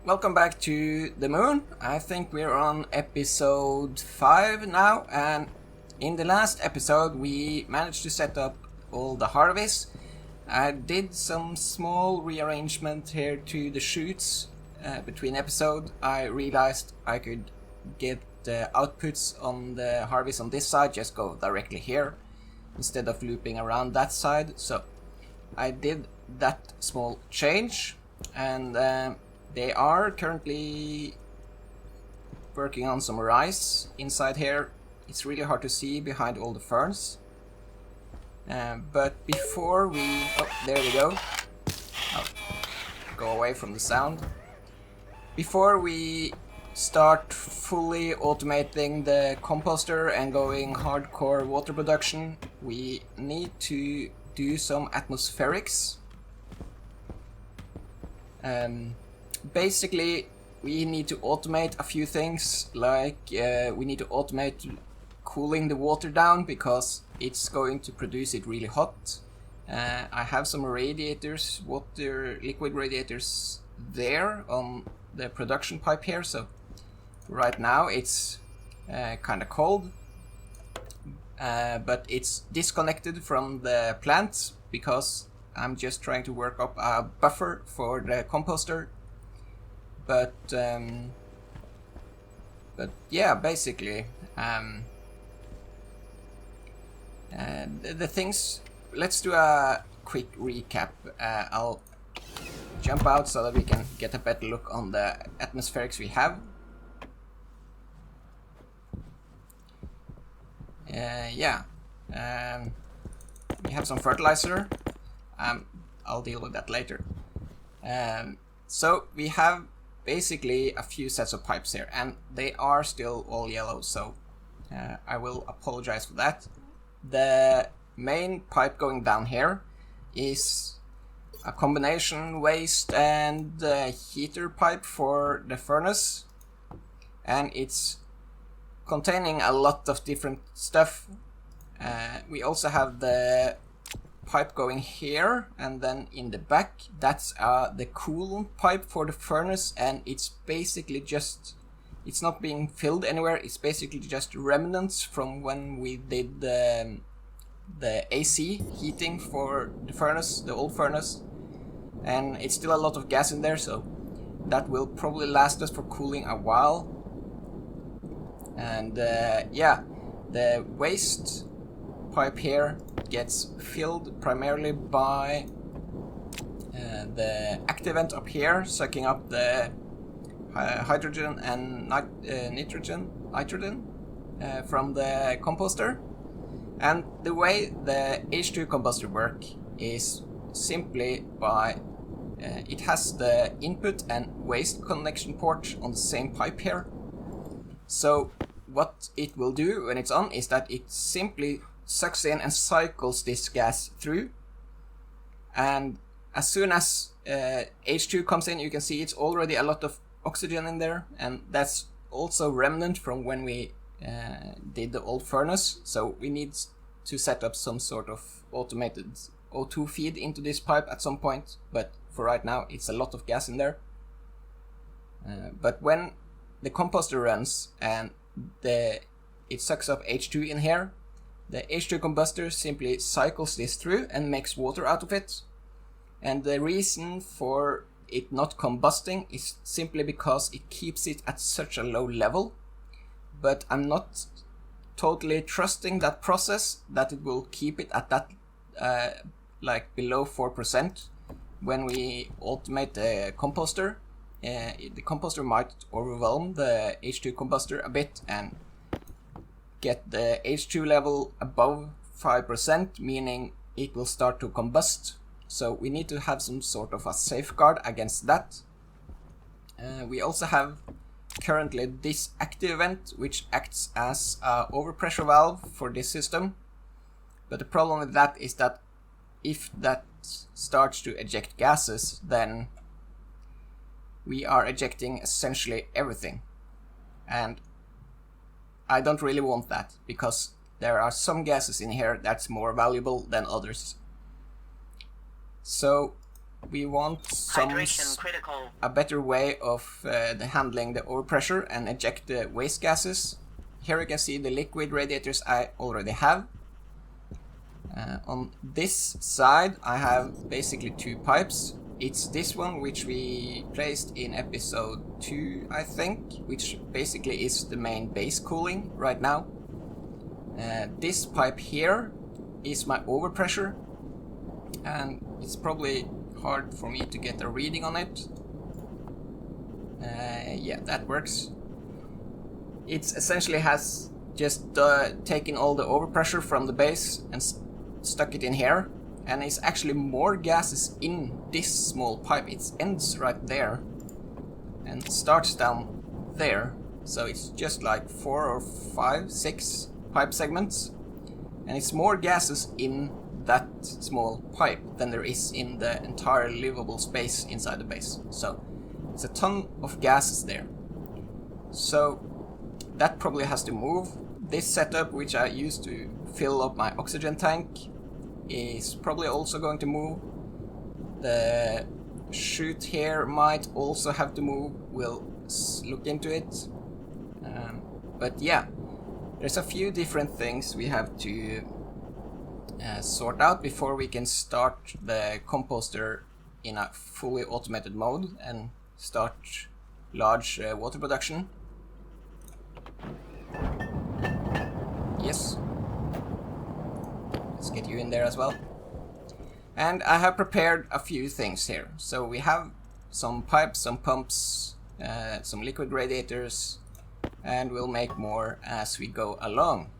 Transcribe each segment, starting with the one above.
welcome back to the moon. I think we're on episode 5 now, and in the last episode we managed to set up all the harvests. I did some small rearrangement here to the chutes between episodes. I realized I could get the outputs on the harvest on this side, just go directly here instead of looping around that side. So I did that small change, and they are currently working on some rice inside here. It's really hard to see behind all the ferns. But before we... Oh, there we go. I'll go away from the sound. Before we start fully automating the composter and going hardcore water production, we need to do some atmospherics. Basically, we need to automate a few things, like we need to automate cooling the water down because it's going to produce it really hot. I have some radiators, liquid radiators there on the production pipe here, so right now it's kind of cold, but it's disconnected from the plant because I'm just trying to work up a buffer for the composter. But yeah, basically, the things. Let's do a quick recap. I'll jump out so that we can get a better look on the atmospherics we have. We have some fertilizer. I'll deal with that later. So we have basically a few sets of pipes here, and they are still all yellow, so I will apologize for that. The main pipe going down here is a combination waste and heater pipe for the furnace, and it's containing a lot of different stuff. We also have the pipe going here, and then in the back that's the coolant pipe for the furnace, and it's basically just, it's not being filled anywhere, it's basically just remnants from when we did the AC heating for the furnace, the old furnace, and it's still a lot of gas in there, so that will probably last us for cooling a while. And the waste pipe here gets filled primarily by the active vent up here, sucking up the hydrogen and nitrogen from the composter. And the way the H2 composter work is simply by it has the input and waste connection port on the same pipe here. So what it will do when it's on is that it simply sucks in and cycles this gas through, and as soon as H2 comes in, you can see it's already a lot of oxygen in there, and that's also remnant from when we did the old furnace. So we need to set up some sort of automated O2 feed into this pipe at some point, but for right now it's a lot of gas in there. But when the composter runs and it sucks up H2 in here, the H2 combustor simply cycles this through and makes water out of it. And the reason for it not combusting is simply because it keeps it at such a low level. But I'm not totally trusting that process, that it will keep it at that like below 4% when we automate the composter. The composter might overwhelm the H2 combustor a bit and get the H2 level above 5%, meaning it will start to combust. So we need to have some sort of a safeguard against that. We also have currently this active vent, which acts as an overpressure valve for this system. But the problem with that is that if that starts to eject gases, then we are ejecting essentially everything. And I don't really want that, because there are some gases in here that's more valuable than others. So we want a better way of handling the overpressure and eject the waste gases. Here you can see the liquid radiators I already have. On this side I have basically two pipes. It's this one which we placed in episode 2, I think, which basically is the main base cooling right now. This pipe here is my overpressure, and it's probably hard for me to get a reading on it. Yeah, that works. It essentially has just taken all the overpressure from the base and stuck it in here, and it's actually more gases in this small pipe. It ends right there and starts down there, so it's just like 4 or 5, 6 pipe segments, and it's more gases in that small pipe than there is in the entire livable space inside the base. So it's a ton of gases there. So that probably has to move. This setup, which I used to fill up my oxygen tank, is probably also going to move. The chute here might also have to move. We'll look into it. But yeah, there's a few different things we have to sort out before we can start the composter in a fully automated mode and start large water production. Yes. Let's get you in there as well. And I have prepared a few things here. So we have some pipes, some pumps, some liquid radiators, and we'll make more as we go along.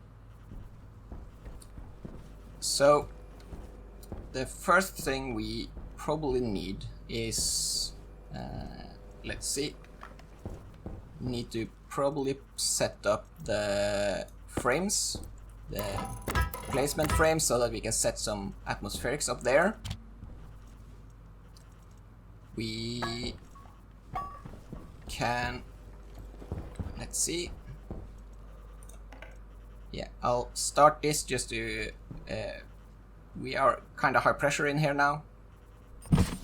So the first thing we probably need is, let's see, need to probably set up the frames, the placement frames, so that we can set some atmospherics up there. We can, let's see, yeah, I'll start this just to, we are kind of high pressure in here now.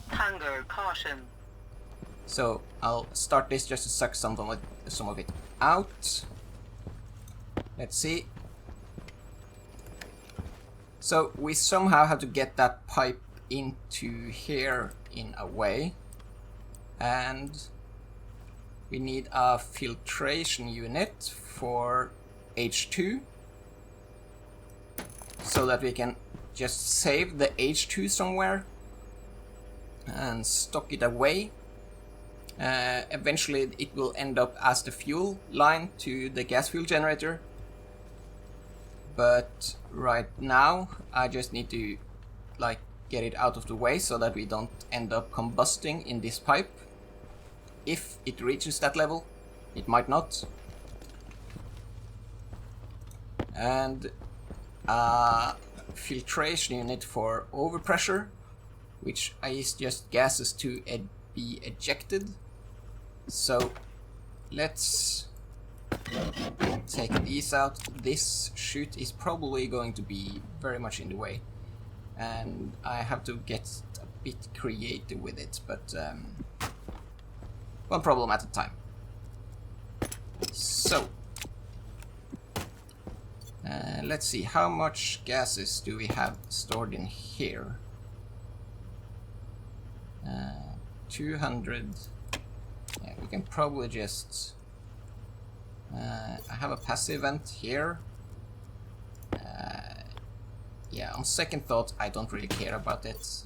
Hunger caution. So I'll start this just to suck some of it out. Let's see. So we somehow have to get that pipe into here in a way, and we need a filtration unit for H2 so that we can just save the H2 somewhere and stock it away. Eventually it will end up as the fuel line to the gas fuel generator, but right now I just need to get it out of the way so that we don't end up combusting in this pipe. If it reaches that level, it might not. And a filtration unit for overpressure, which is just gases to be ejected. So let's take these out. This chute is probably going to be very much in the way, and I have to get a bit creative with it, but one problem at a time. So let's see, how much gases do we have stored in here? 200. Yeah, we can probably just I have a passive vent here. Yeah, on second thought I don't really care about it.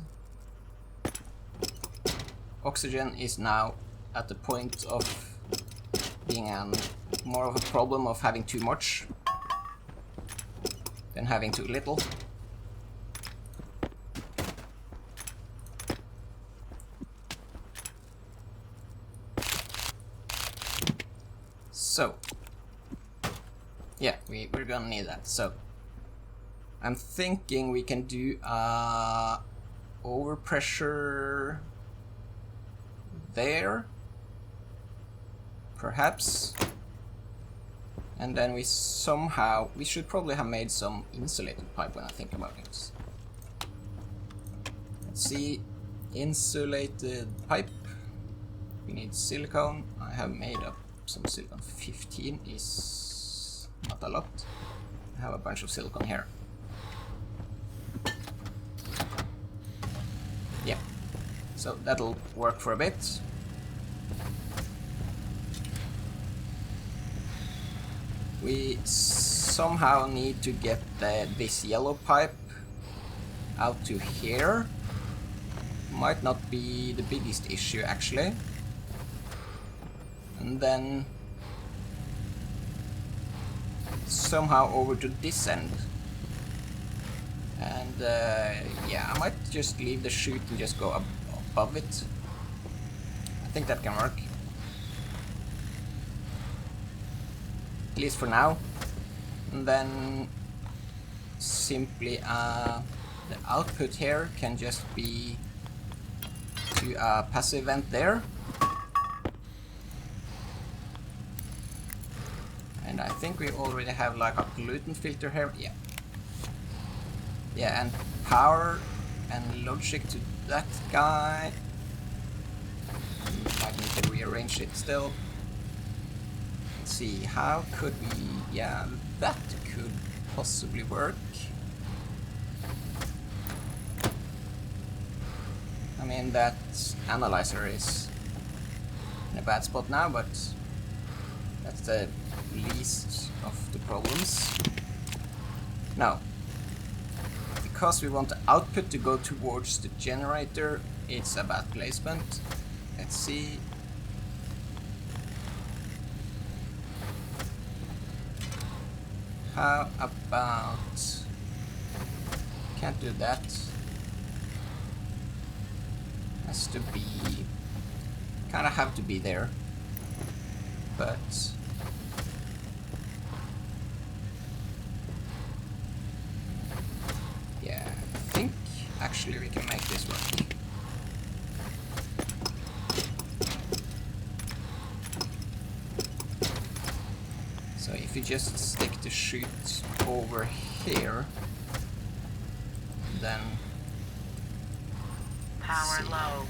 Oxygen is now at the point of being more of a problem of having too much than having too little. So yeah, we're gonna need that. So I'm thinking we can do overpressure there, perhaps, and then we should probably have made some insulated pipe when I think about it. Let's see, insulated pipe. We need silicone. I have made up some silicone. 15 is not a lot. I have a bunch of silicone here. Yeah, so that'll work for a bit. We somehow need to get this yellow pipe out to here. Might not be the biggest issue actually. And then somehow over to this end. And yeah, I might just leave the chute and just go above it. I think that can work. At least for now. And then simply the output here can just be to a passive vent there. And I think we already have like a pollutant filter here. Yeah. Yeah, and power and logic to that guy. Might need to rearrange it still. Let's see, how could we... yeah, that could possibly work. I mean, that analyzer is in a bad spot now, but that's the least of the problems. Now, because we want the output to go towards the generator, it's a bad placement. Let's see. How about... can't do that. Has to be... kinda have to be there. But... yeah, I think actually we can make this work. So if you just stick the chute over here, then Power low.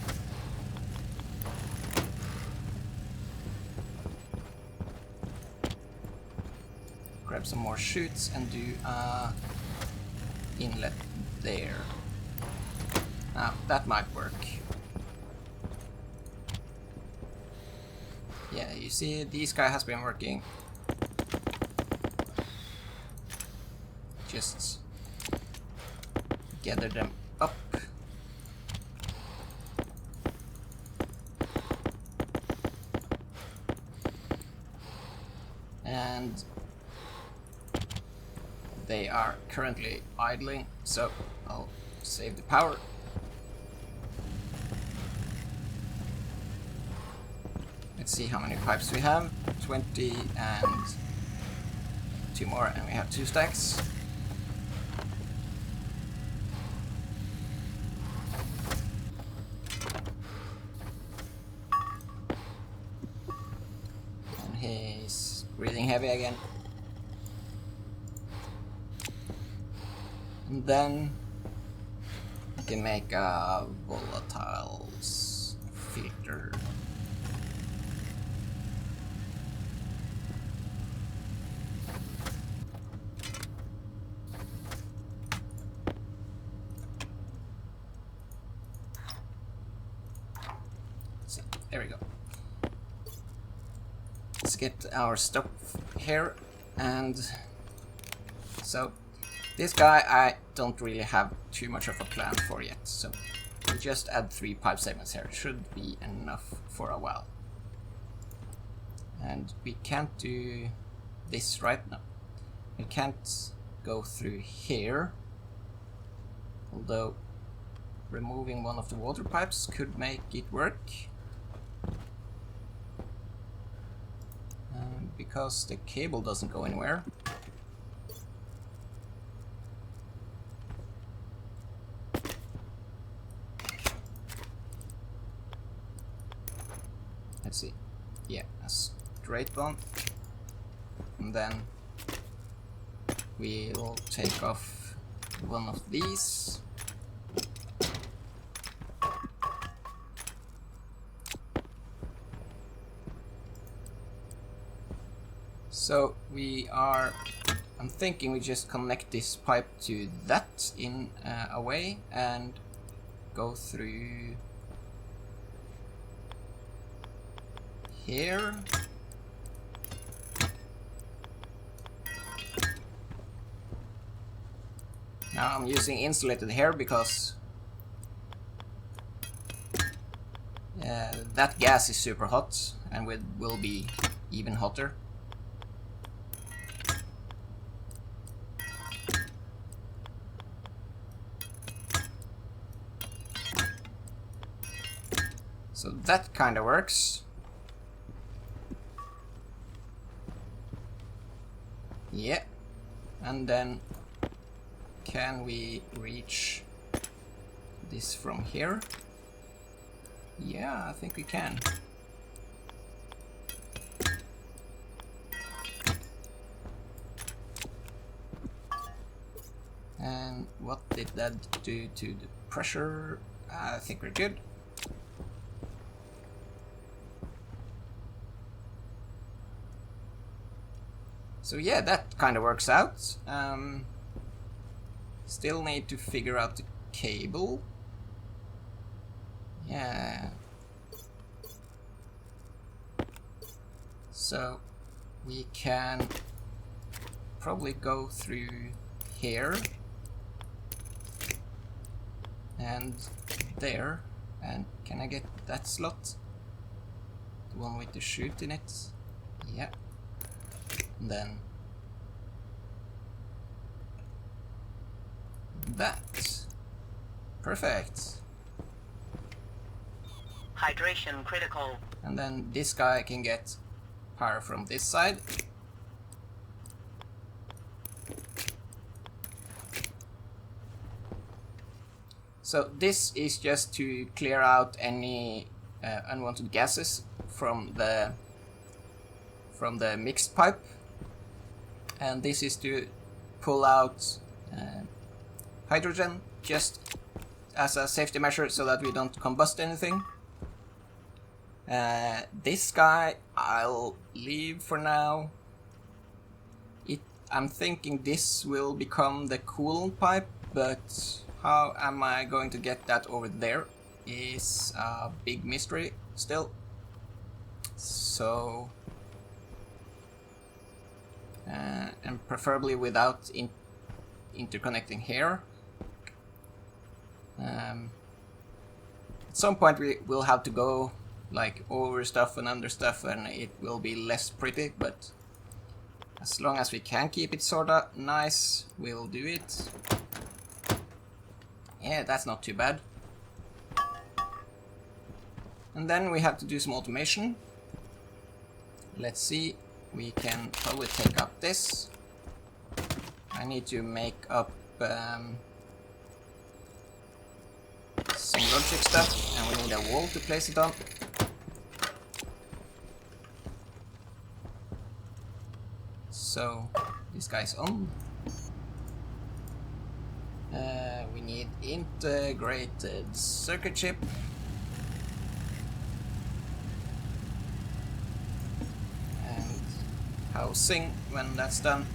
grab some more chutes and do inlet there. Now that might work. Yeah, you see this guy has been working. Just gather them up. And they are currently idling, so I'll save the power. Let's see how many pipes we have. 20 and 2 more, and we have 2 stacks. And he's breathing heavy again. And then we can make a volatiles filter. So, there we go. Let's get our stuff here, and so this guy I don't really have too much of a plan for yet, so we just add 3 pipe segments here. Should be enough for a while. And we can't do this right now. We can't go through here, although removing one of the water pipes could make it work. Because the cable doesn't go anywhere. Let's see. Yeah, a straight one. And then we'll take off one of these. So I'm thinking we just connect this pipe to that in a way and go through here. Now I'm using insulated here because that gas is super hot and will be even hotter. So that kind of works. Yeah. And then can we reach this from here? Yeah, I think we can. And what did that do to the pressure? I think we're good. So yeah, that kind of works out. Still need to figure out the cable. Yeah. So we can probably go through here and there. And can I get that slot? The one with the chute in it? Yeah. And then that. Perfect. Hydration critical. And then this guy can get power from this side. So this is just to clear out any unwanted gases from the mixed pipe, and this is to pull out hydrogen just as a safety measure so that we don't combust anything. This guy I'll leave for now. I'm thinking this will become the coolant pipe, but how am I going to get that over there is a big mystery still. So and preferably without interconnecting here. At some point we will have to go like over stuff and under stuff, and it will be less pretty, but as long as we can keep it sorta nice, we'll do it. Yeah, that's not too bad. And then we have to do some automation. Let's see, we can probably take up this. I need to make up some logic stuff, and we need a wall to place it on. So this guy's on. We need integrated circuit chip. And housing when that's done.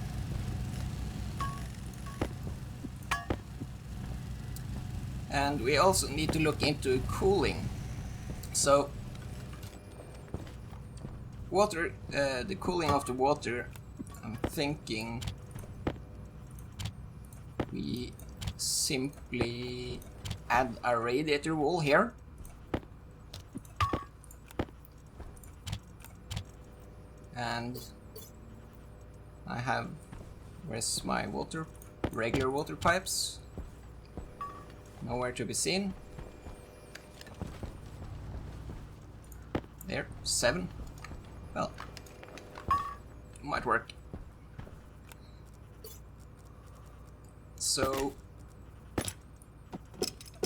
And we also need to look into cooling. So water, the cooling of the water, I'm thinking we simply add a radiator wall here. And I have, where's my water, regular water pipes? Nowhere to be seen. There, 7. Well, might work. So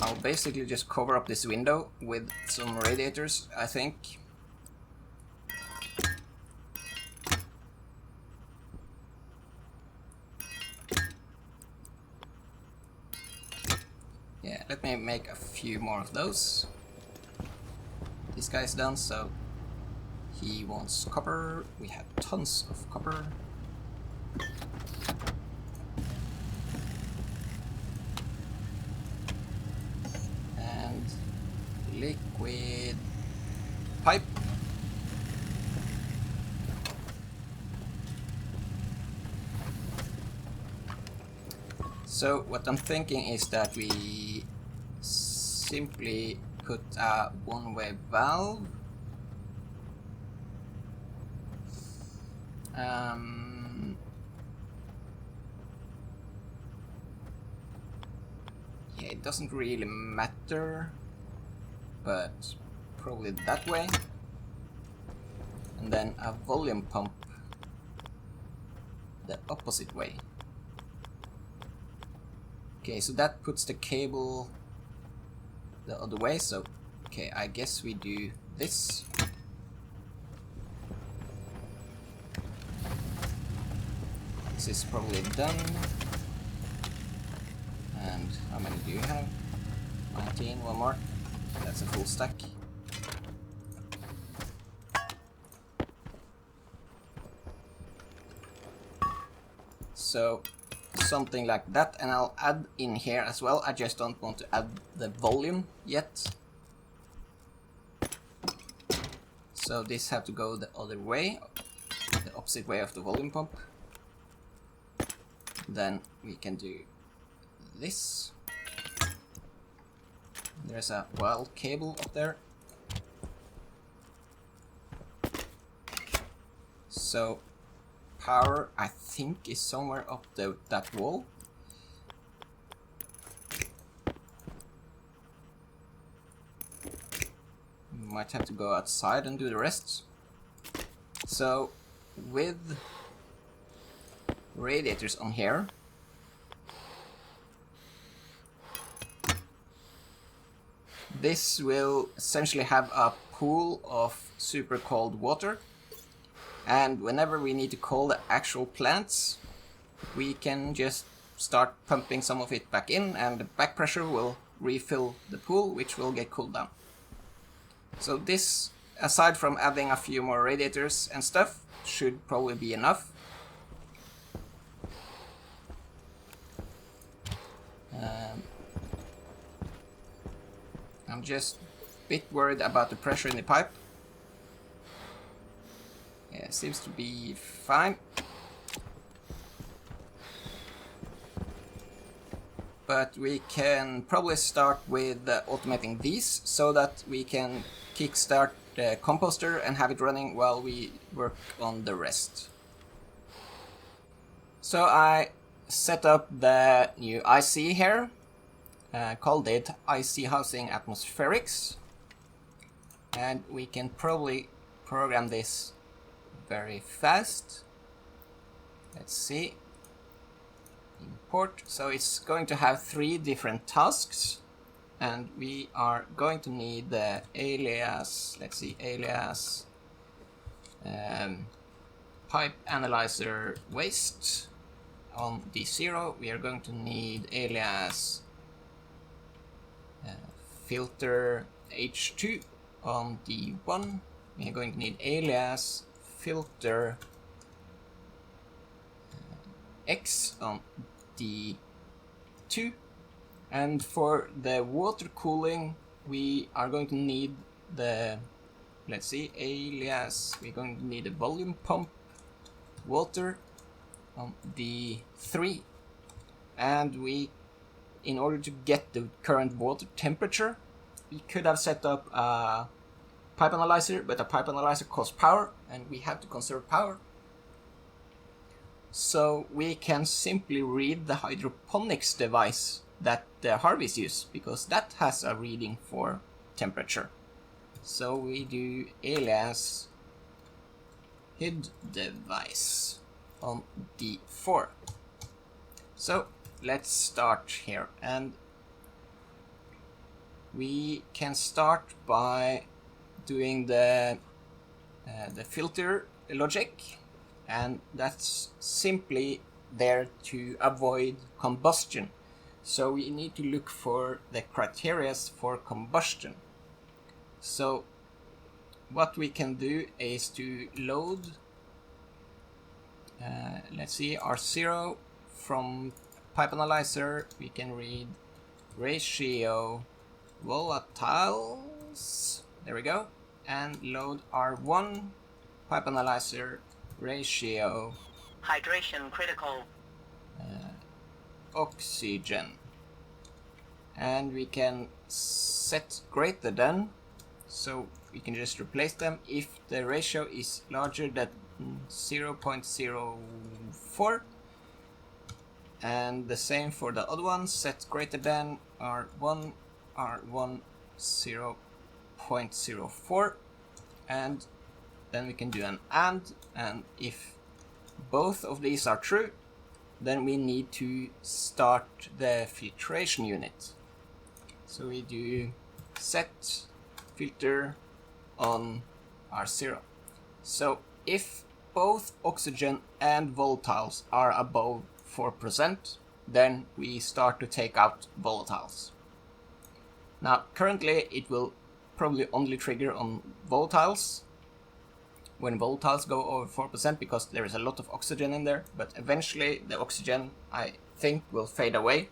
I'll basically just cover up this window with some radiators, I think. Yeah, let me make a few more of those. This guy's done, so He wants copper. We have tons of copper. And liquid pipe. So what I'm thinking is that we simply put a one-way valve. Yeah, it doesn't really matter, but probably that way. And then a volume pump the opposite way. Okay, so that puts the cable the other way, so okay, I guess we do this. This is probably done. And how many do you have? 19, one more. That's a full stack. So something like that, and I'll add in here as well. I just don't want to add the volume yet. So this have to go the other way, the opposite way of the volume pump. Then we can do this. There's a wild cable up there. So power, I think, is somewhere up that wall. Might have to go outside and do the rest. So with radiators on here, this will essentially have a pool of super cold water, and whenever we need to cool the actual plants, we can just start pumping some of it back in, and the back pressure will refill the pool, which will get cooled down. So this, aside from adding a few more radiators and stuff, should probably be enough. I'm just a bit worried about the pressure in the pipe. Yeah, seems to be fine. But we can probably start with automating these so that we can kickstart the composter and have it running while we work on the rest. So I set up the new IC here, called it IC Housing Atmospherics, and we can probably program this very fast. Let's see. Import. So it's going to have 3 different tasks, and we are going to need the alias. Let's see, alias pipe analyzer waste on D0. We are going to need alias filter H2 on D1. We are going to need alias filter X on D2, and for the water cooling we are going to need the, let's see, alias, we're going to need a volume pump water on D3, and we, in order to get the current water temperature, we could have set up a pipe analyzer, but a pipe analyzer costs power and we have to conserve power. So we can simply read the hydroponics device that the Harveys use, because that has a reading for temperature. So we do alias HID device on D4. So let's start here, and we can start by doing the filter logic, and that's simply there to avoid combustion. So we need to look for the criteria for combustion. So what we can do is to load, let's see, R0 from pipe analyzer. We can read ratio volatiles, there we go, and load R1 pipe analyzer ratio hydration critical, oxygen, and we can set greater than, so we can just replace them if the ratio is larger than 0.04, and the same for the other one, set greater than R1 0.04, and then we can do an and if both of these are true, then we need to start the filtration unit. So we do set filter on R0. So if both oxygen and volatiles are above 4%, then we start to take out volatiles. Now currently it will probably only trigger on volatiles when volatiles go over 4% because there is a lot of oxygen in there, but eventually the oxygen, I think, will fade away,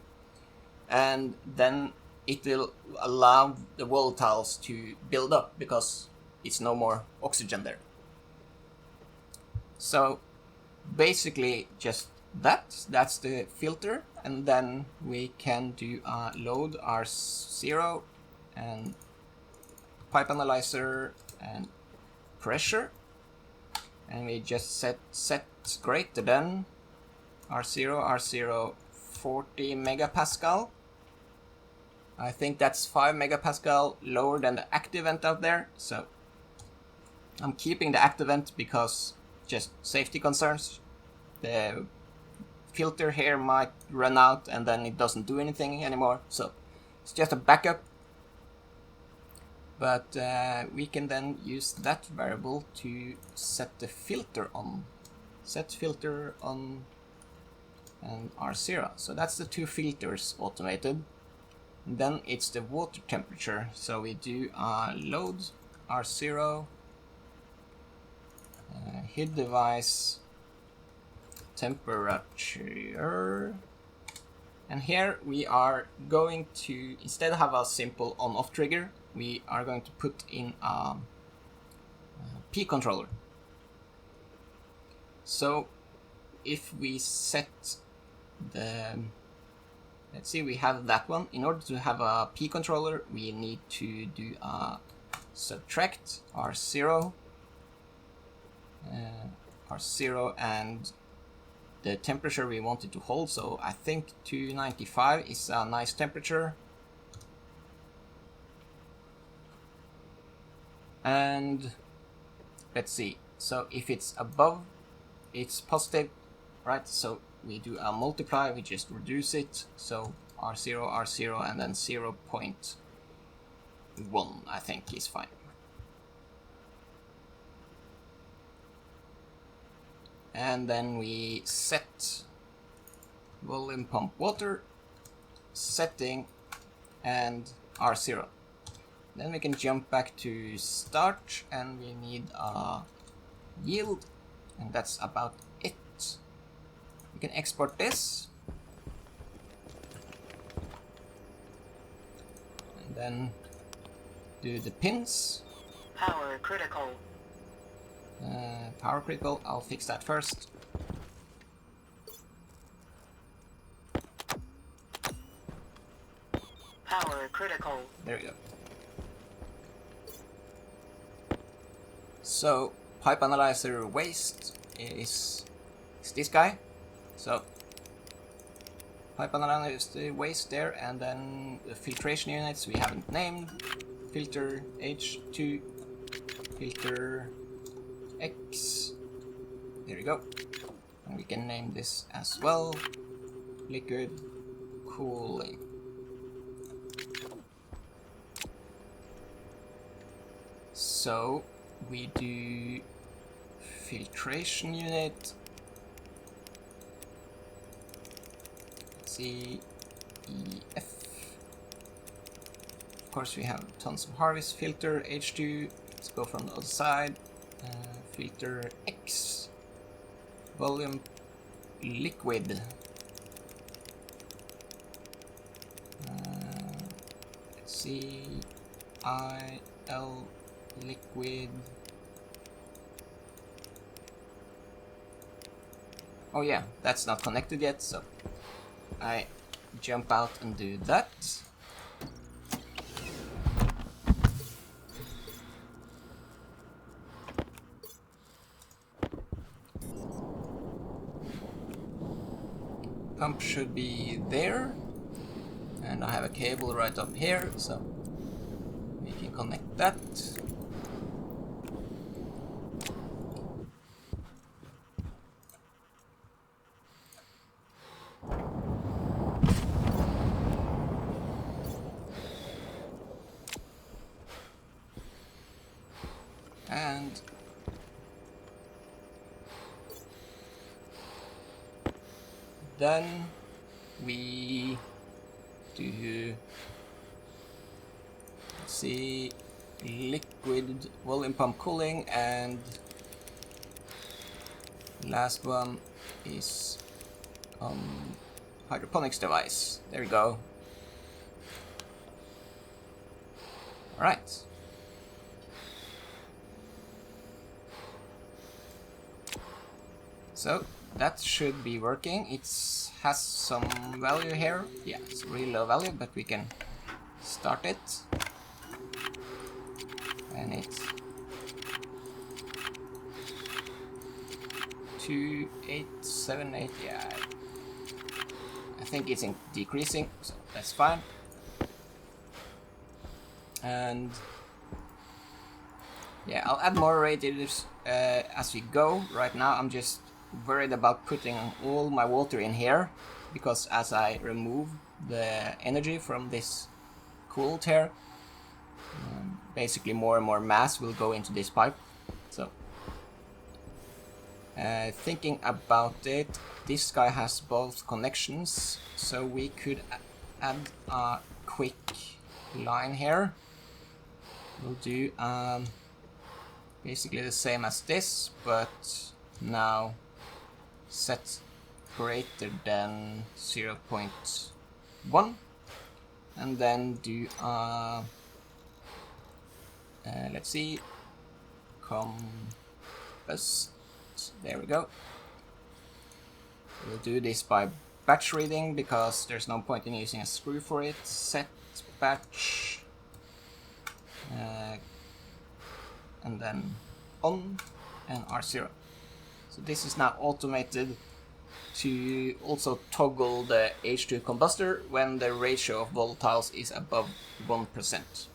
and then it will allow the volatiles to build up because it's no more oxygen there. So basically just that's the filter, and then we can do a load R0 and pipe analyzer and pressure, and we just set greater than R0 40 megapascal. I think that's 5 megapascal lower than the active vent out there, so I'm keeping the active vent because just safety concerns. The filter here might run out and then it doesn't do anything anymore, so it's just a backup. But we can then use that variable to set the filter on. Set filter on and R0. So that's the two filters automated. And then it's the water temperature. So we do load R0, hid device, temperature. And here we are going to, instead of have a simple on-off trigger, we are going to put in a P controller. So if we set the, let's see, we have that one. In order to have a P controller, we need to do a subtract R0, R0 and the temperature we wanted to hold. So I think 295 is a nice temperature. And let's see, so if it's above, it's positive, right? So we do a multiply, we just reduce it, so R0 and then 0.1 I think is fine. And then we set volume pump water, setting, and R0. Then we can jump back to start, and we need a yield, and that's about it. We can export this, and then do the pins. power critical, Power critical, I'll fix that first. power critical, There we go. So pipe analyzer waste is this guy. So pipe analyzer waste there, and then the filtration units we haven't named. Filter H2, filter X. There we go. And we can name this as well. Liquid cooling. So we do filtration unit, C, E, F. Of course we have tons of harvest filter, H2, let's go from the other side. Filter X. Volume liquid. Let's see. IL liquid. Oh yeah, that's not connected yet, so I jump out and do that. Pump should be there, and I have a cable right up here, so we can connect that. And then we do, let's see, liquid volume pump cooling, and last one is hydroponics device. There we go. Alright. So that should be working. It has some value here. Yeah, it's really low value, but we can start it. And it's 2878. Yeah, I think it's decreasing, so that's fine. And yeah, I'll add more radiators as we go. Right now I'm just worried about putting all my water in here, because as I remove the energy from this cooled here, basically more and more mass will go into this pipe. So thinking about it, this guy has both connections, so we could add a quick line here. We'll do basically the same as this, but now set greater than 0.1, and then do let's see, Compost. There we go. We'll do this by batch reading because there's no point in using a screw for it. Set batch, and then on, and R0. So this is now automated to also toggle the H2 combustor when the ratio of volatiles is above 1%.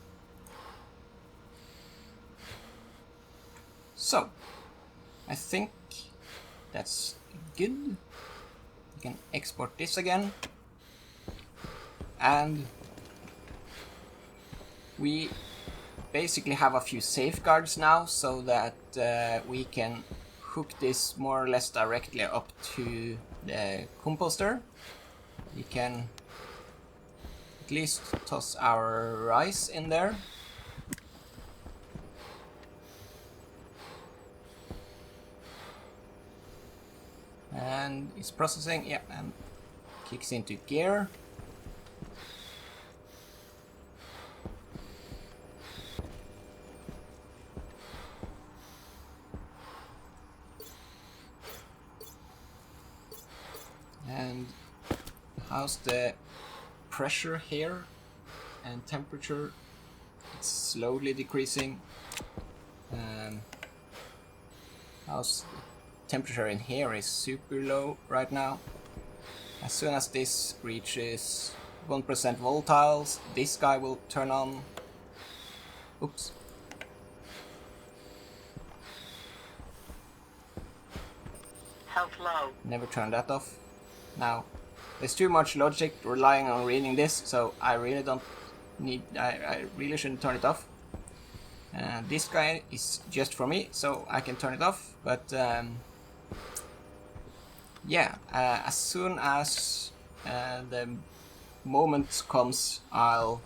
So I think that's good. We can export this again, and we basically have a few safeguards now, so that we can hook this more or less directly up to the composter. We can at least toss our rice in there. And it's processing, yeah, and kicks into gear. And how's the pressure here and temperature? It's slowly decreasing. How's the temperature in here? Is super low right now. As soon as this reaches 1% volatiles, this guy will turn on. Oops. Health low. Never turn that off. Now, there's too much logic relying on reading this, so I really don't need. I really shouldn't turn it off. This guy is just for me, so I can turn it off. But yeah, as soon as the moment comes, I'll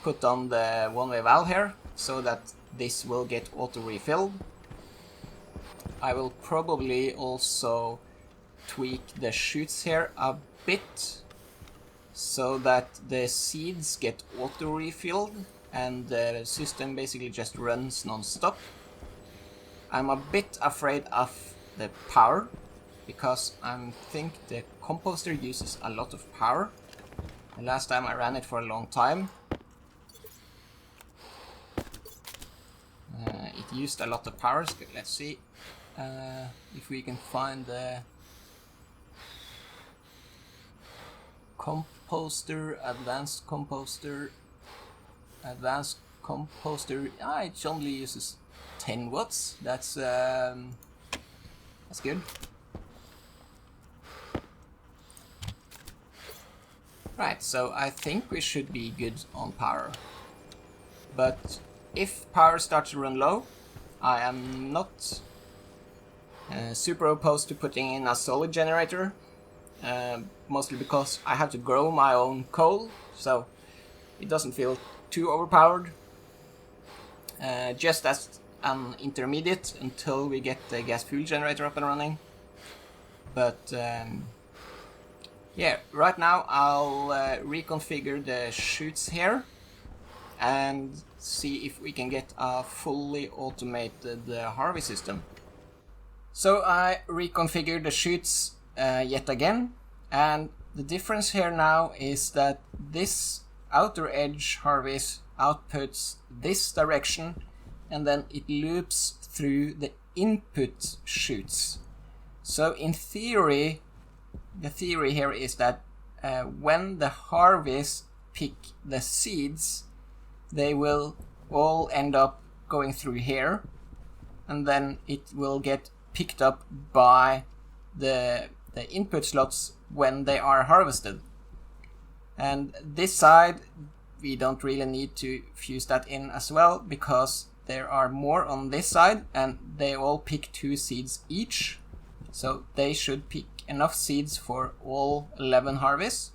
put on the one-way valve here, so that this will get auto-refilled. I will probably also tweak the chutes here a bit so that the seeds get auto-refilled and the system basically just runs non-stop. I'm a bit afraid of the power because I think the composter uses a lot of power. The last time I ran it for a long time, it used a lot of power. So let's see if we can find the composter, advanced composter. Ah, it only uses 10 watts. That's good. Right, so I think we should be good on power. But if power starts to run low, I am not super opposed to putting in a solid generator. Mostly because I have to grow my own coal, so it doesn't feel too overpowered. Just as an intermediate until we get the gas fuel generator up and running. But yeah, right now I'll reconfigure the chutes here and see if we can get a fully automated harvest system. So I reconfigured the chutes yet again, and the difference here now is that this outer edge harvest outputs this direction and then it loops through the input chutes. So in theory, the theory here is that when the harvest pick the seeds, they will all end up going through here, and then it will get picked up by the input slots when they are harvested. And this side, we don't really need to fuse that in as well, because there are more on this side and they all pick 2 seeds each. So they should pick enough seeds for all 11 harvests.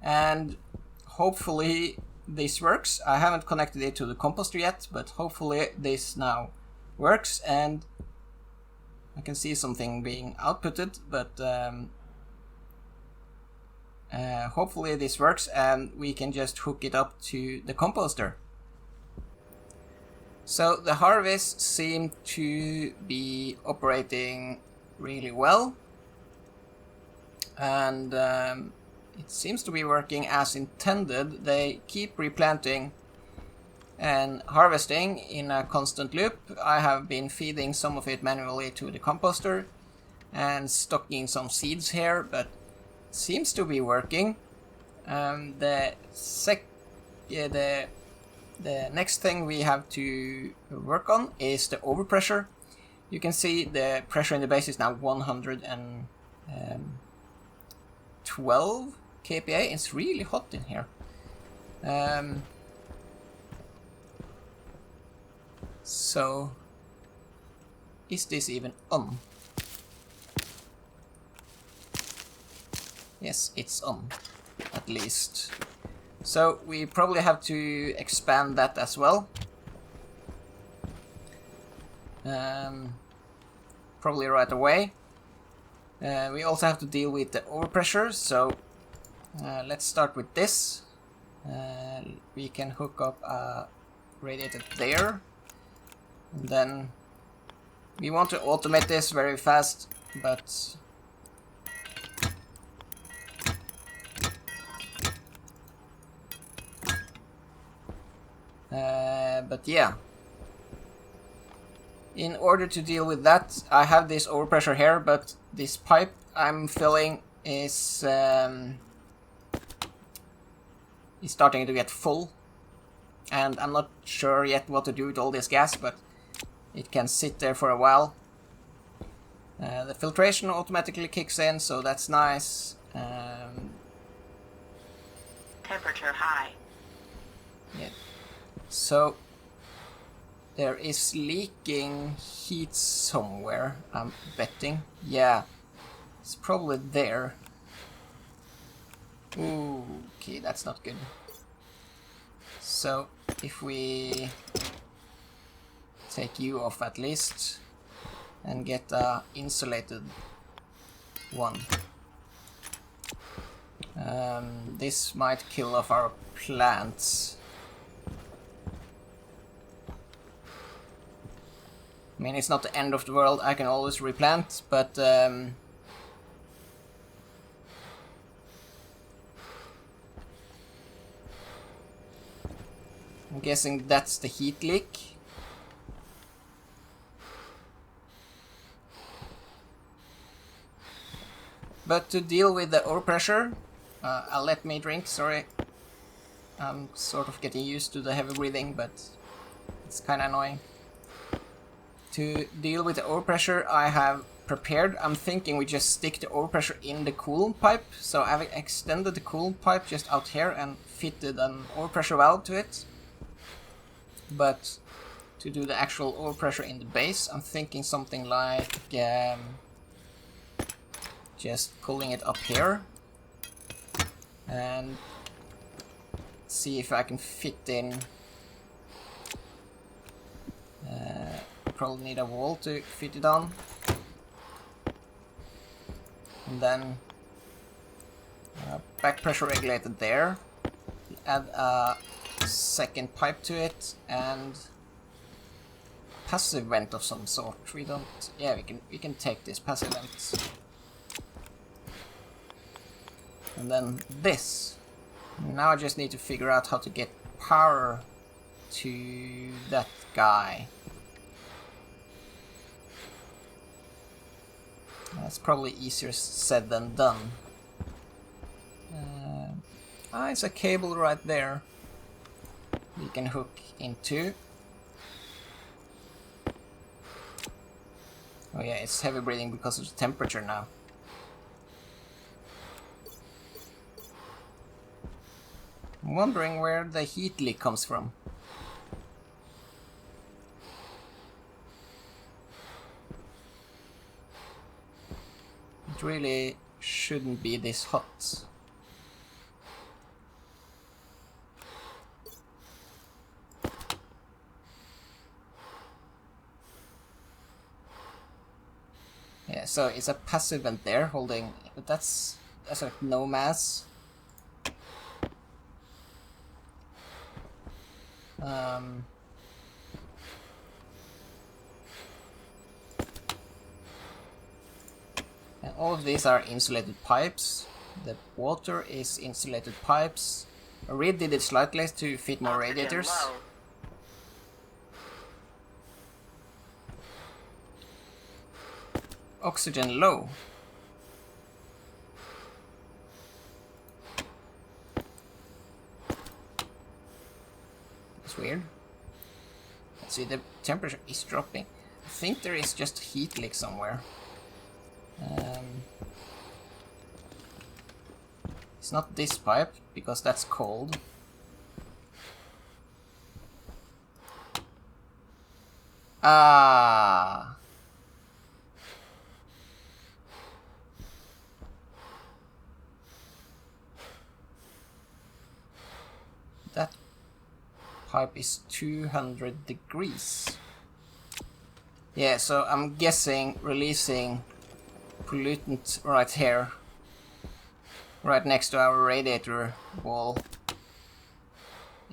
And hopefully this works. I haven't connected it to the composter yet, but hopefully this now works, and I can see something being outputted, but hopefully this works and we can just hook it up to the composter. So the harvest seem to be operating really well, and it seems to be working as intended. They keep replanting and harvesting in a constant loop. I have been feeding some of it manually to the composter and stocking some seeds here, but it seems to be working. The next thing we have to work on is the overpressure. You can see the pressure in the base is now 112 kPa. It's really hot in here. So, is this even on? Yes, it's on, at least. So we probably have to expand that as well. Probably right away. We also have to deal with the overpressure, so let's start with this. We can hook up a radiator there. And then we want to automate this very fast, but yeah. In order to deal with that, I have this overpressure here, but this pipe I'm filling is starting to get full, and I'm not sure yet what to do with all this gas, but it can sit there for a while. The filtration automatically kicks in, so that's nice. Temperature high. Yeah. So there is leaking heat somewhere, I'm betting. Yeah, it's probably there. Ooh, okay, that's not good. So if we take you off at least and get a insulated one. This might kill off our plants. I mean, it's not the end of the world, I can always replant, but I'm guessing that's the heat leak. But to deal with the overpressure, let me drink, sorry. I'm sort of getting used to the heavy breathing, but it's kinda annoying. To deal with the overpressure, I have prepared. I'm thinking we just stick the overpressure in the coolant pipe. So I've extended the coolant pipe just out here and fitted an overpressure valve to it. But to do the actual overpressure in the base, I'm thinking something like just pulling it up here and see if I can fit in. Probably need a wall to fit it on, and then back pressure regulator there. Add a second pipe to it and passive vent of some sort. We don't. Yeah, we can take this passive vent, and then this. Now I just need to figure out how to get power to that guy. That's probably easier said than done. It's a cable right there we can hook into. Oh yeah, it's heavy breathing because of the temperature now. I'm wondering where the heat leak comes from. It really shouldn't be this hot. Yeah, so it's a passive vent there holding, but that's like no mass. And all of these are insulated pipes. The water is insulated pipes. I redid it slightly to fit more radiators. Oxygen low. That's weird. Let's see, the temperature is dropping. I think there is just a heat leak somewhere. It's not this pipe, because that's cold. Ah. That pipe is 200 degrees. Yeah, so I'm guessing releasing pollutant right here, right next to our radiator wall,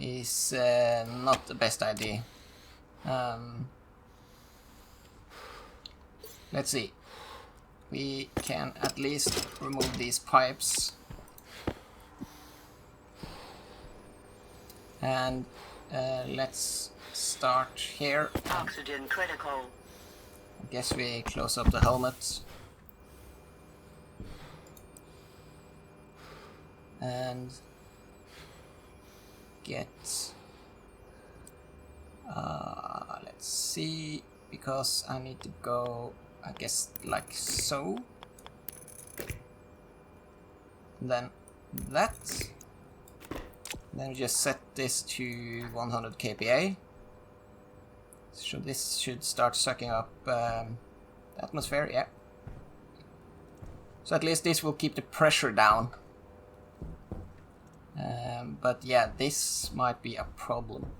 is not the best idea. Let's see. We can at least remove these pipes. And let's start here. Oxygen critical. I guess we close up the helmet. And get let's see, because I need to go, I guess, like so, then that, then just set this to 100 kPa, so this should start sucking up the atmosphere. Yeah, so at least this will keep the pressure down. But yeah, this might be a problem.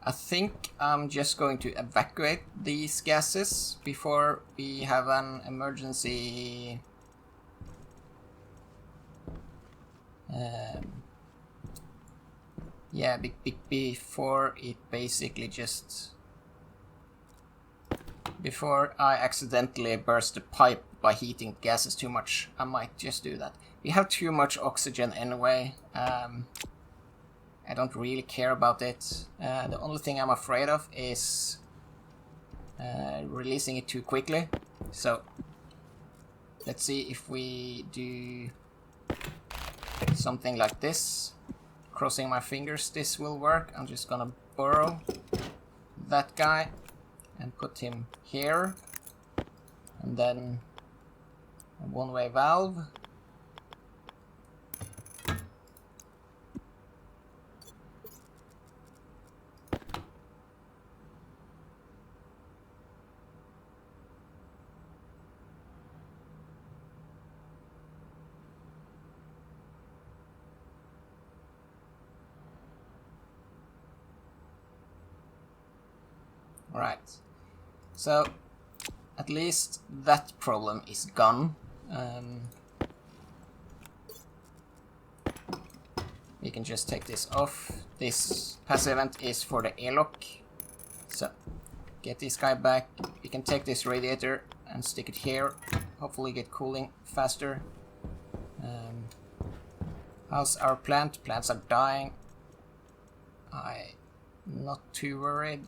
I think I'm just going to evacuate these gases before we have an emergency yeah, before it basically just... Before I accidentally burst the pipe by heating gases too much, I might just do that. We have too much oxygen anyway. I don't really care about it. The only thing I'm afraid of is releasing it too quickly. So let's see if we do something like this. Crossing my fingers this will work. I'm just gonna borrow that guy and put him here. And then a one-way valve. Right, so at least that problem is gone. We can just take this off. This passive event is for the airlock. So get this guy back. We can take this radiator and stick it here. Hopefully get cooling faster. How's our plant? Plants are dying. I'm not too worried.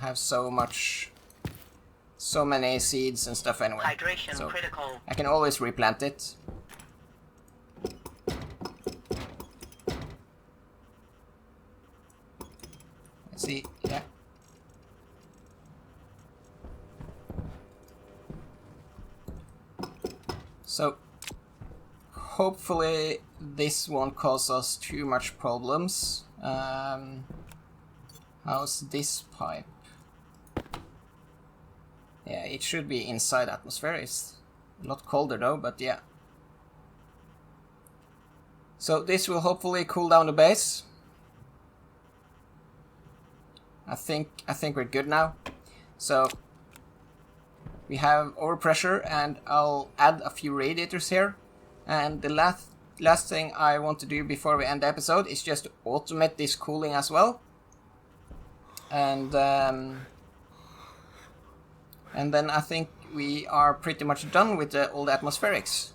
Have so many seeds and stuff anyway. Hydration so critical. I can always replant it. Let's see, yeah. So hopefully this won't cause us too much problems. How's this pipe? Yeah, it should be inside atmosphere. It's a lot colder though, but yeah. So this will hopefully cool down the base. I think we're good now. So we have overpressure, and I'll add a few radiators here. And the last thing I want to do before we end the episode is just to automate this cooling as well. And then I think we are pretty much done with all the atmospherics.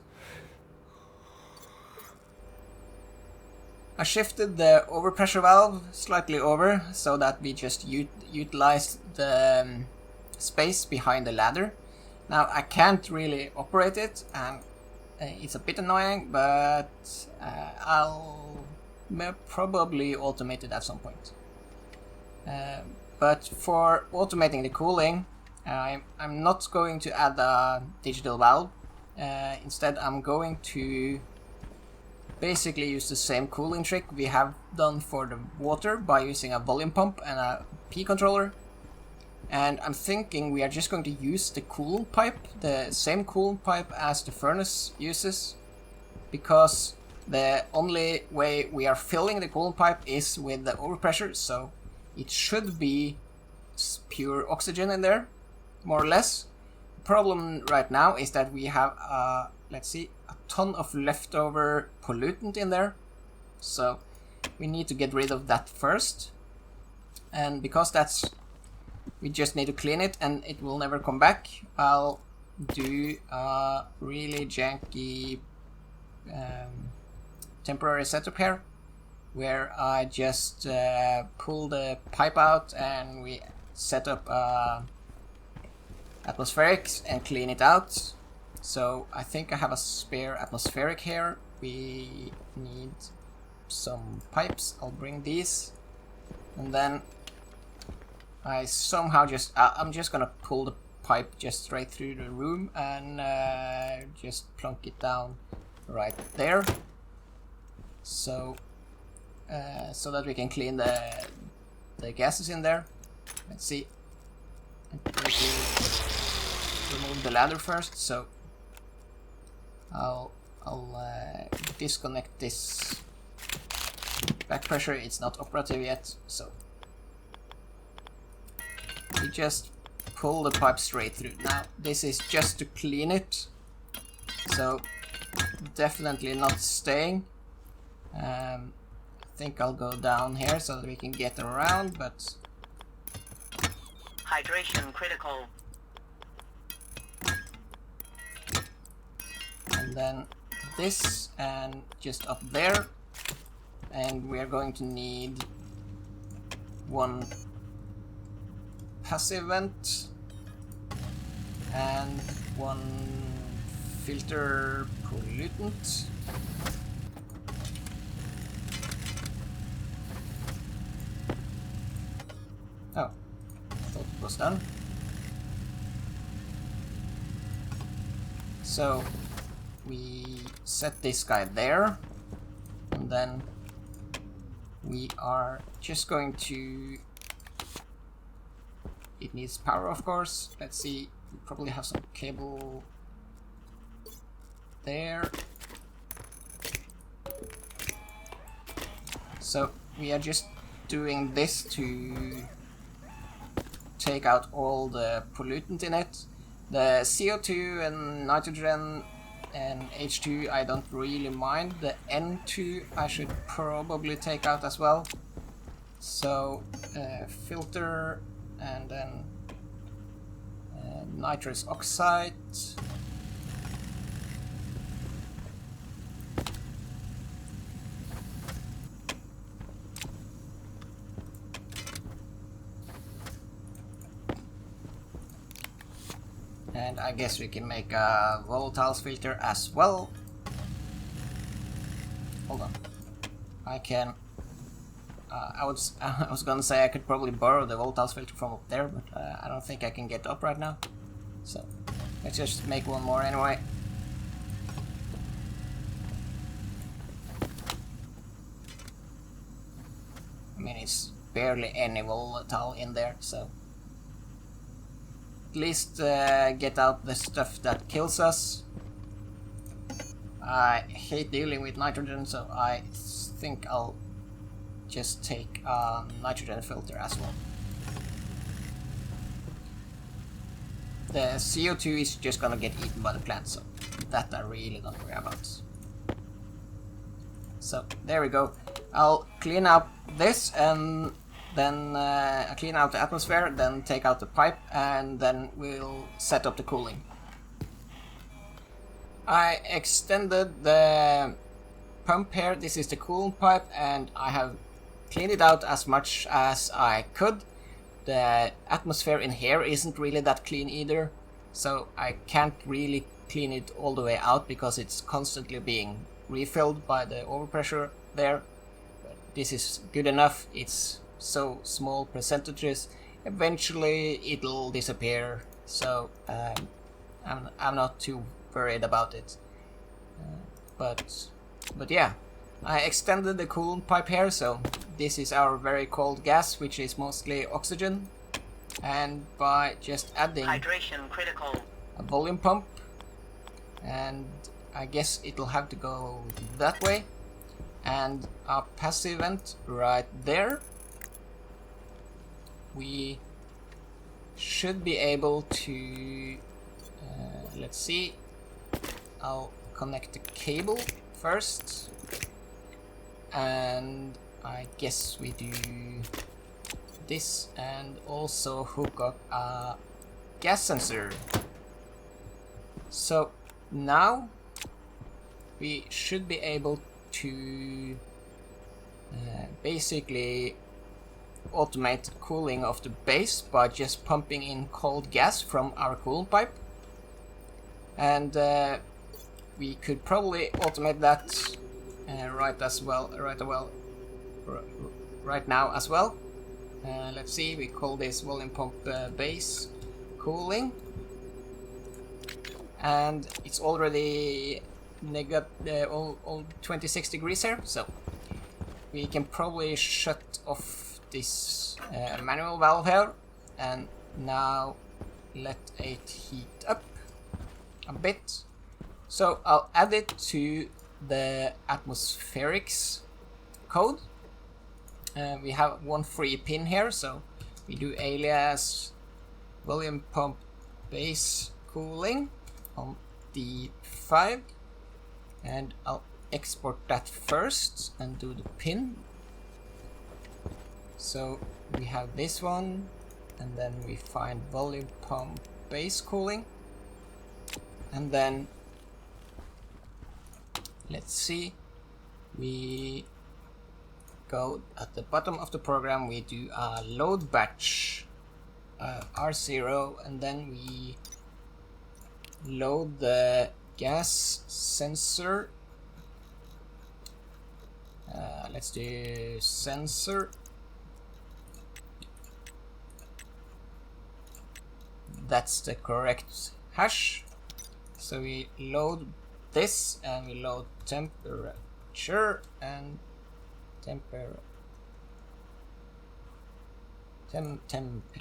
I shifted the overpressure valve slightly over so that we just utilize the space behind the ladder. Now I can't really operate it, and it's a bit annoying, but I'll probably automate it at some point. But for automating the cooling, I'm not going to add a digital valve. Instead, I'm going to basically use the same cooling trick we have done for the water by using a volume pump and a P controller. And I'm thinking we are just going to use the coolant pipe, the same coolant pipe as the furnace uses, because the only way we are filling the coolant pipe is with the overpressure, so it should be pure oxygen in there, more or less. The problem right now is that we have, let's see, a ton of leftover pollutant in there. So we need to get rid of that first. And because we just need to clean it and it will never come back, I'll do a really janky temporary setup here, where I just pull the pipe out and we set up atmospherics and clean it out. So I think I have a spare atmospheric here. We need some pipes. I'll bring these, and then I somehow I'm just gonna pull the pipe just straight through the room and just plunk it down right there, so that we can clean the gases in there. Let's see. I'm going to remove the ladder first, so I'll disconnect this back pressure, it's not operative yet, so we just pull the pipe straight through. Now this is just to clean it, so definitely not staying. I think I'll go down here so that we can get around, but Hydration critical. and then this and just up there, and we are going to need one passive vent and one filter pollutant. Oh, thought it was done. So we set this guy there, and then we are just going to... It needs power, of course. Let's see, we probably have some cable there. So we are just doing this to take out all the pollutant in it. The CO2 and nitrogen and H2 I don't really mind. The N2 I should probably take out as well. So filter, and then nitrous oxide. And I guess we can make a volatiles filter as well. Hold on. I can... I was gonna say I could probably borrow the volatiles filter from up there, but I don't think I can get up right now. So let's just make one more anyway. I mean, it's barely any volatile in there, so at least get out the stuff that kills us. I hate dealing with nitrogen, so I think I'll just take a nitrogen filter as well. The CO2 is just gonna get eaten by the plant, so that I really don't worry about. So there we go. I'll clean up this, and then clean out the atmosphere, then take out the pipe, and then we'll set up the cooling. I extended the pump here. This is the coolant pipe, and I have cleaned it out as much as I could. The atmosphere in here isn't really that clean either, so I can't really clean it all the way out because it's constantly being refilled by the overpressure there. But this is good enough. It's so small percentages. Eventually it'll disappear, so I'm not too worried about it. But yeah, I extended the coolant pipe here, so this is our very cold gas, which is mostly oxygen, and by just adding Hydration critical. a volume pump, and I guess it'll have to go that way, and a passive vent right there, we should be able to let's see, I'll connect the cable first, and I guess we do this, and also hook up a gas sensor. So now we should be able to basically automate cooling of the base by just pumping in cold gas from our coolant pipe, and we could probably automate that right now as well. Let's see, we call this volume pump base cooling, and it's already all 26 degrees here, so we can probably shut off this manual valve here, and now let it heat up a bit. So I'll add it to the atmospherics code, we have one free pin here, so we do alias volume pump base cooling on D5, and I'll export that first and do the pin. So we have this one, and then we find volume pump base cooling, and then let's see, we go at the bottom of the program, we do a load batch R0, and then we load the gas sensor. Let's do sensor. That's the correct hash. So we load this, and we load temperature and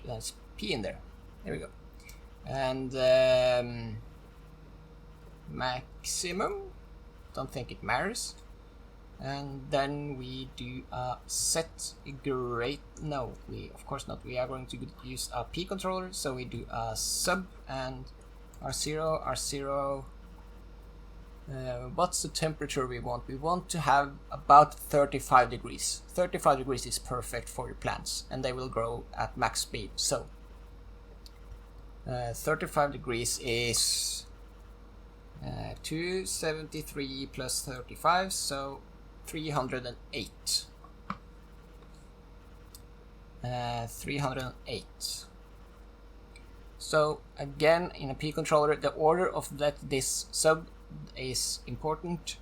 that's P in there. There we go. And maximum, don't think it matters. And then we do a set grade. No, we of course not. We are going to use a P controller, so we do a sub and R0. What's the temperature we want? We want to have about 35 degrees. 35 degrees is perfect for your plants, and they will grow at max speed. So 35 degrees is 273 plus 35, so 308. 308. So again, in a P controller, the order of this sub is important,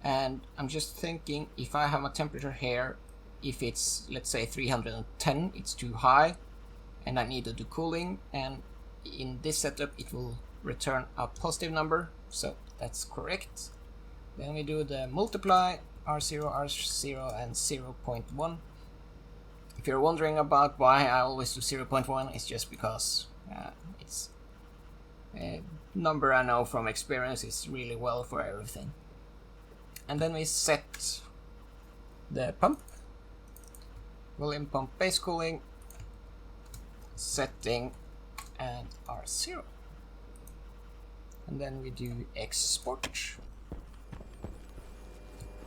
and I'm just thinking, if I have a temperature here, if it's, let's say, 310, it's too high and I need to do cooling, and in this setup it will return a positive number, so that's correct. Then we do the multiply R0 and 0.1. If you're wondering about why I always do 0.1, it's just because it's a number I know from experience is really well for everything. And then we set the pump, volume pump base cooling, setting, and R0. And then we do export,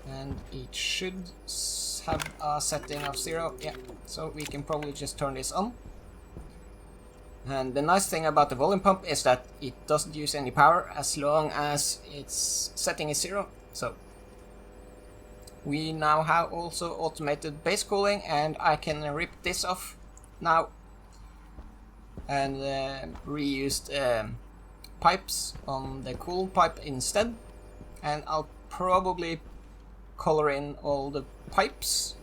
and it should have a setting of 0. Yeah, so we can probably just turn this on. And the nice thing about the volume pump is that it doesn't use any power as long as its setting is 0. So we now have also automated base cooling, and I can rip this off now and reuse pipes on the cool pipe instead. And I'll probably color in all the pipes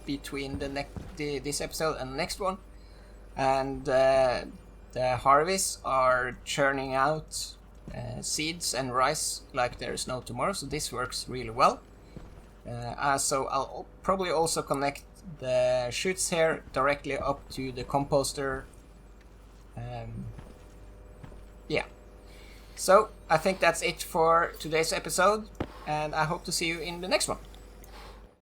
between this episode and the next one. And the harvests are churning out seeds and rice like there's no tomorrow, so this works really well. So I'll probably also connect the chutes here directly up to the composter. Yeah, so I think that's it for today's episode, and I hope to see you in the next one.